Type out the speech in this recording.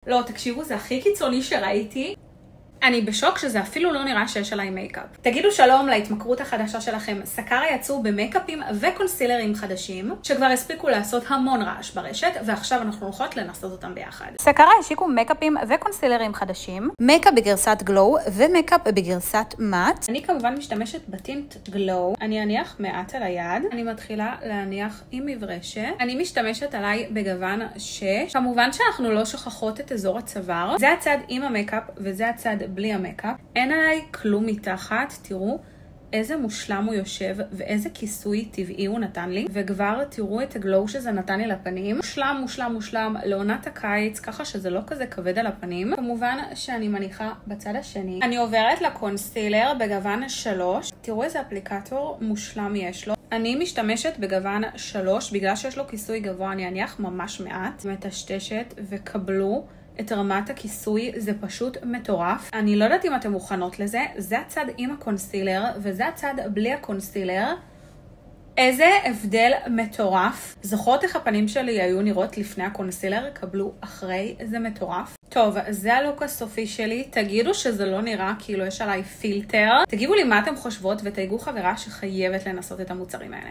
לא, תקשיבו, זה הכי קיצוני שראיתי. אני בשוק שזה אפילו לא נראה שיש עליי מייקאפ. תגידו שלום להתמכרות החדשה שלכם. סקארה יצאו במייקאפים וקונסילרים חדשים, שכבר הספיקו לעשות המון רעש ברשת, ועכשיו אנחנו הולכות לנסות אותם ביחד. סקארה השיקו מייקאפים וקונסילרים חדשים, מייקאפ בגרסת גלו ומייקאפ בגרסת מאט. אני כמובן משתמשת בטינט גלו. אני אניח מעט על היד. אני מתחילה להניח עם מברשת. אני משתמשת עליי בגוון 6. כמובן שאנחנו לא שוכחות את אזור הצוואר. זה הצד עם המייקאפ וזה הצד בלי המקאפ. אין עליי כלום מתחת, תראו איזה מושלם הוא יושב ואיזה כיסוי טבעי הוא נתן לי, וכבר תראו את הגלו שזה נתן לי לפנים. מושלם, מושלם, מושלם לעונת הקיץ, ככה שזה לא כזה כבד על הפנים. כמובן שאני מניחה בצד השני. אני עוברת לקונסילר בגוון 3. תראו איזה אפליקטור מושלם יש לו. אני משתמשת בגוון 3, בגלל שיש לו כיסוי גבוה אני אניח ממש מעט. מטשטשת וקבלו את רמת הכיסוי, זה פשוט מטורף. אני לא יודעת אם אתם מוכנות לזה. זה הצד עם הקונסילר וזה הצד בלי הקונסילר. איזה הבדל מטורף. זוכרות איך הפנים שלי היו נראות לפני הקונסילר? קבלו אחרי, זה מטורף. טוב, זה הלוק הסופי שלי. תגידו שזה לא נראה כאילו יש עליי פילטר. תגידו לי מה אתם חושבות ותייגו חברה שחייבת לנסות את המוצרים האלה.